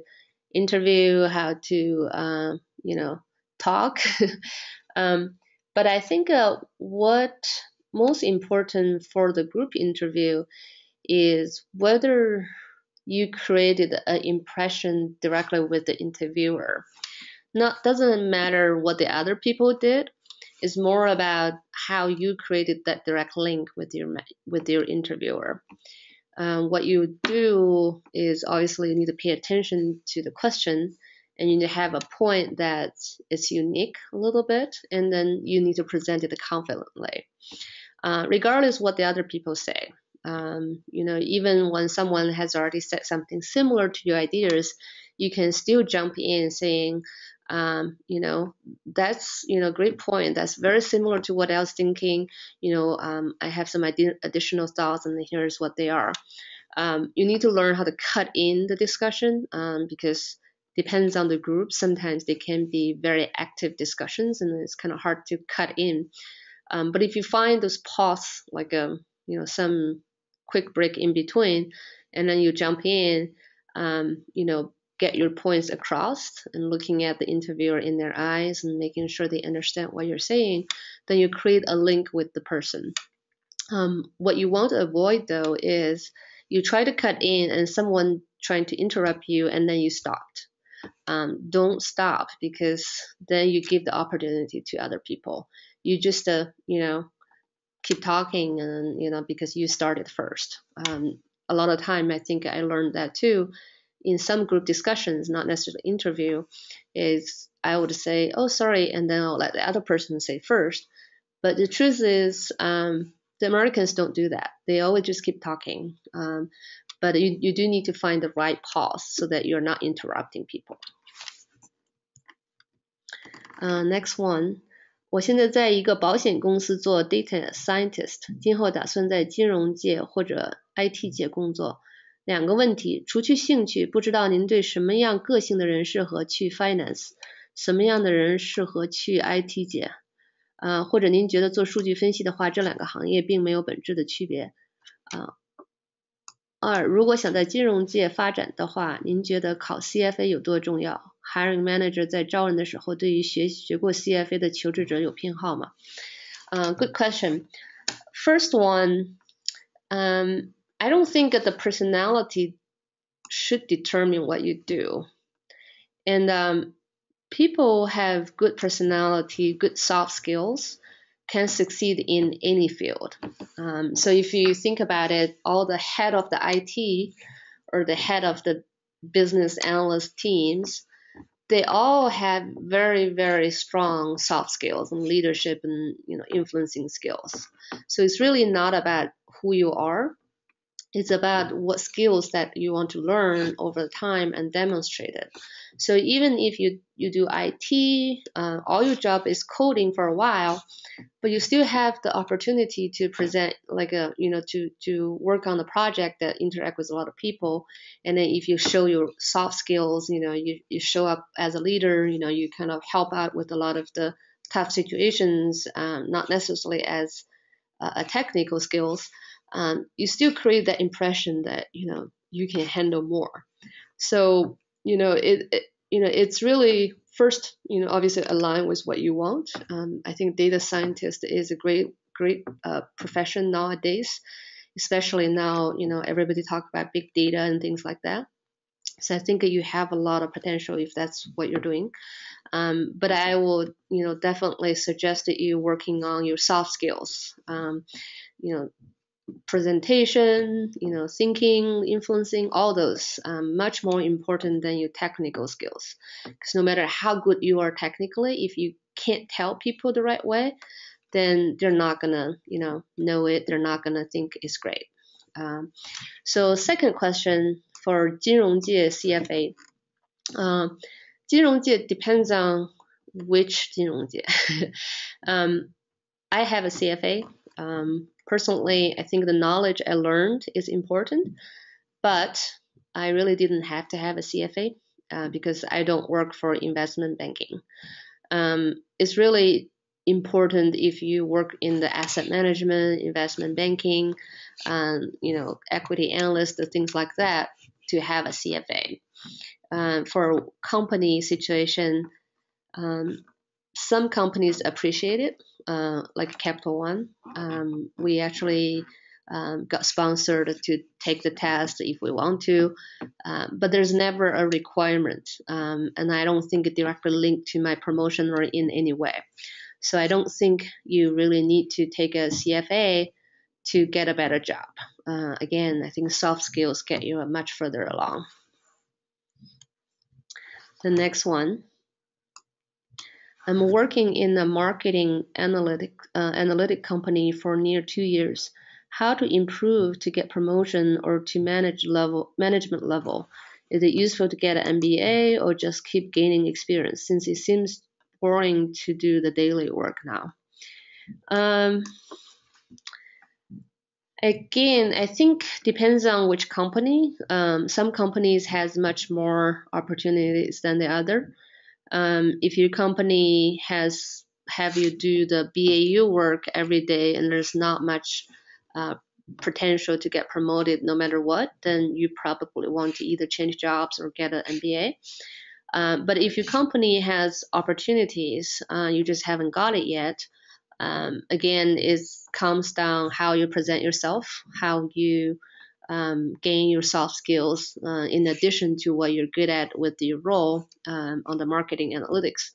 interview, how to talk. But I think what most important for the group interview is whether you created an impression directly with the interviewer. Doesn't matter what the other people did. It's more about how you created that direct link with your interviewer. What you do is obviously you need to pay attention to the question and you need to have a point that is unique a little bit, and then you need to present it confidently, regardless what the other people say. Even when someone has already said something similar to your ideas, you can still jump in saying, that's, great point. That's very similar to what I was thinking. I have some additional thoughts and here's what they are. You need to learn how to cut in the discussion because depends on the group. Sometimes they can be very active discussions and it's kind of hard to cut in. But if you find those pause, like some quick break in between, and then you jump in, get your points across and looking at the interviewer in their eyes and making sure they understand what you're saying, then you create a link with the person. What you want to avoid though is you try to cut in and someone trying to interrupt you and then you stopped. Don't stop because then you give the opportunity to other people. You just, keep talking and, because you started first. A lot of time, I think I learned that too. In some group discussions, not necessarily interview, is I would say, oh, sorry, and then I'll let the other person say first. But the truth is, the Americans don't do that. They always just keep talking. But you do need to find the right pause so that you're not interrupting people. Next one. 我现在在一个保险公司做 data scientist， 今后打算在金融界或者 IT 界工作。2个问题，除去兴趣，不知道您对什么样个性的人适合去 finance， 什么样的人适合去 IT 界？或者您觉得做数据分析的话，这2个行业并没有本质的区别。2，如果想在金融界发展的话，您觉得考 CFA 有多重要？ Hiring manager 在招人的时候，对于学过 CFA 的求职者有偏好吗？Good question. First one, I don't think that the personality should determine what you do. And people have good personality, good soft skills, can succeed in any field. So if you think about it, all the head of the IT or the head of the business analyst teams, they all have very, very strong soft skills and leadership and influencing skills. So it's really not about who you are. It's about what skills that you want to learn over time and demonstrate it. So even if you do IT, all your job is coding for a while, but you still have the opportunity to present to work on the project that interact with a lot of people. And then if you show your soft skills, you show up as a leader, you kind of help out with a lot of the tough situations, not necessarily as a technical skills. You still create that impression that you can handle more. So it's really first obviously align with what you want. I think data scientist is a great profession nowadays, especially now everybody talk about big data and things like that. So I think you have a lot of potential if that's what you're doing. But I will definitely suggest that you working on your soft skills. Presentation, thinking, influencing, all those much more important than your technical skills. Because no matter how good you are technically, if you can't tell people the right way, then they're not gonna, know it. They're not gonna think it's great. So second question for 金融界 CFA. 金融界 depends on which 金融界. I have a CFA. Personally, I think the knowledge I learned is important, but I really didn't have to have a CFA because I don't work for investment banking. It's really important if you work in the asset management, investment banking, equity analyst, things like that, to have a CFA. For company situation, some companies appreciate it, like Capital One. We actually got sponsored to take the test if we want to, but there's never a requirement, and I don't think it directly linked to my promotion or in any way. So I don't think you really need to take a CFA to get a better job. Again, I think soft skills get you much further along. The next one. I'm working in a marketing analytic company for near 2 years. How to improve to get promotion or to management level? Is it useful to get an MBA or just keep gaining experience since it seems boring to do the daily work now? Again, I think depends on which company. Some companies has much more opportunities than the other. If your company have you do the BAU work every day and there's not much potential to get promoted no matter what, then you probably want to either change jobs or get an MBA. But if your company has opportunities, you just haven't got it yet, again, it comes down how you present yourself, how you gain your soft skills in addition to what you're good at with your role on the marketing analytics.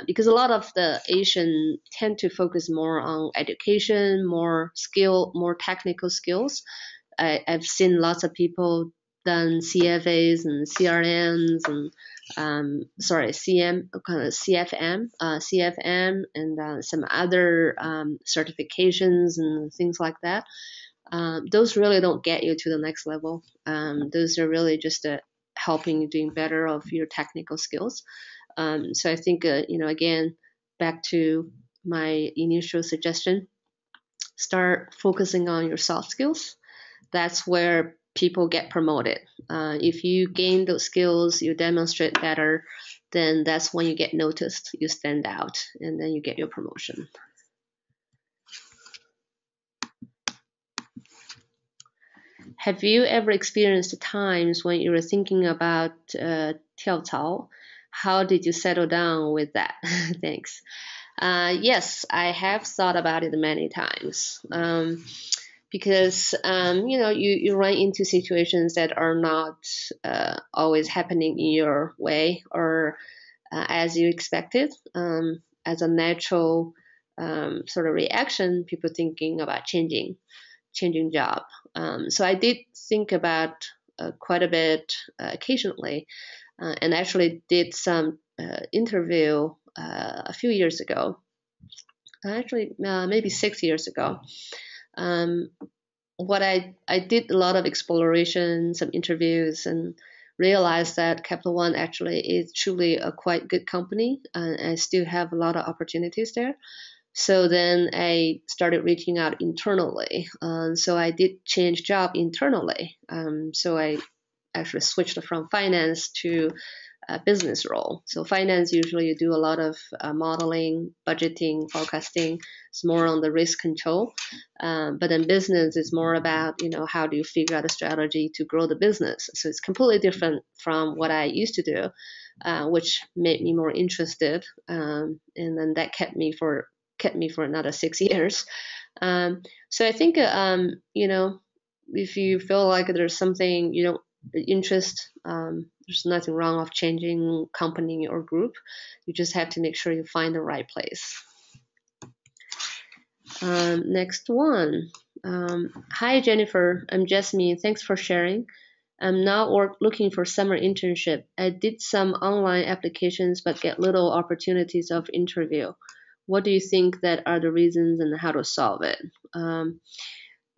Because a lot of the Asian tend to focus more on education, more technical skills. I've seen lots of people done CFAs and CRMs and CFM and some other certifications and things like that. Those really don't get you to the next level. Those are really just helping you doing better of your technical skills. So I think, again, back to my initial suggestion. Start focusing on your soft skills. That's where people get promoted. If you gain those skills, you demonstrate better, then that's when you get noticed, you stand out, and then you get your promotion. Have you ever experienced times when you were thinking about 跳槽? How did you settle down with that? Thanks. Yes, I have thought about it many times. Because you run into situations that are not always happening in your way or as you expected. As a natural sort of reaction, people thinking about changing job. So I did think about quite a bit occasionally, and actually did some interview a few years ago. Actually, maybe 6 years ago. What I did a lot of exploration, some interviews, and realized that Capital One actually is truly a quite good company, and I still have a lot of opportunities there. So then I started reaching out internally. So I did change job internally. So I actually switched from finance to a business role. So finance, usually you do a lot of modeling, budgeting, forecasting. It's more on the risk control. But then business is more about, how do you figure out a strategy to grow the business? So it's completely different from what I used to do, which made me more interested. And then that kept me for another 6 years. So I think, if you feel like there's something you don't interest, there's nothing wrong of changing company or group. You just have to make sure you find the right place. Next one. Hi, Jennifer. I'm Jasmine. Thanks for sharing. I'm now looking for summer internship. I did some online applications but get little opportunities of interview. What do you think that are the reasons and how to solve it?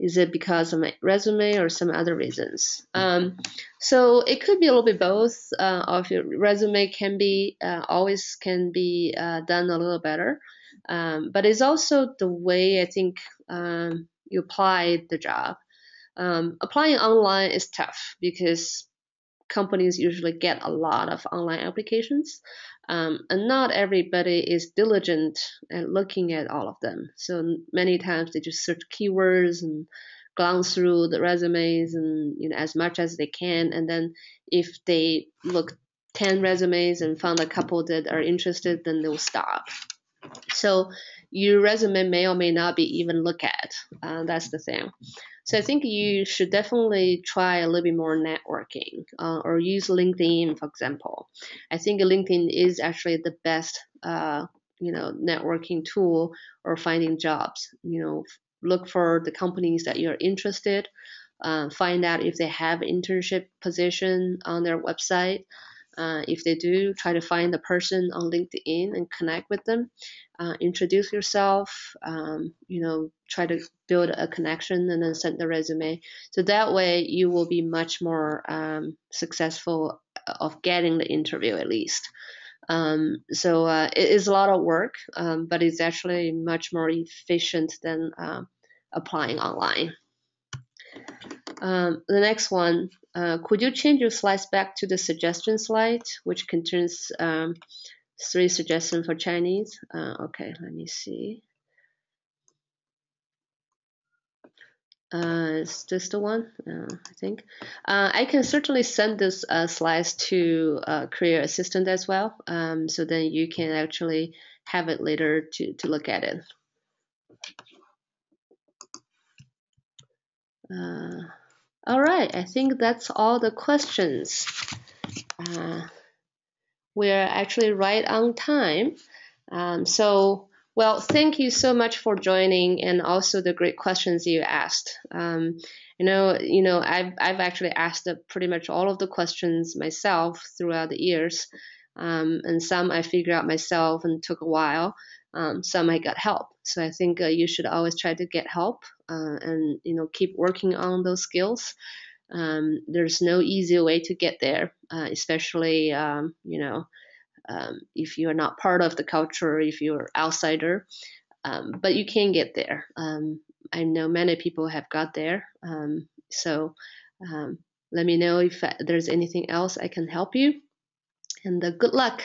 Is it because of my resume or some other reasons? So it could be a little bit both. Of your resume can be always can be done a little better, but it's also the way I think you apply the job. Applying online is tough because companies usually get a lot of online applications, and not everybody is diligent at looking at all of them. So many times they just search keywords and glance through the resumes and as much as they can, and then if they look 10 resumes and found a couple that are interested, then they'll stop. So your resume may or may not be even looked at. That's the thing. So I think you should definitely try a little bit more networking, or use LinkedIn, for example. I think LinkedIn is actually the best, networking tool or finding jobs. Look for the companies that you're interested. Find out if they have internship position on their website. If they do, try to find the person on LinkedIn and connect with them. Introduce yourself, try to build a connection and then send the resume. So that way you will be much more successful of getting the interview at least. So it is a lot of work, but it's actually much more efficient than applying online. The next one, could you change your slides back to the suggestion slide, which contains 3 suggestions for Chinese? Okay, let me see. Is this the one? I think. I can certainly send this slides to Career Assistant as well, so then you can actually have it later to look at it. All right, I think that's all the questions. We're actually right on time. Well, thank you so much for joining and also the great questions you asked. I've actually asked pretty much all of the questions myself throughout the years, and some I figured out myself and took a while. Some I got help. So I think you should always try to get help, and keep working on those skills. There's no easy way to get there, especially if you're not part of the culture, if you're outsider, but you can get there. I know many people have got there. So let me know if there's anything else I can help you, and good luck.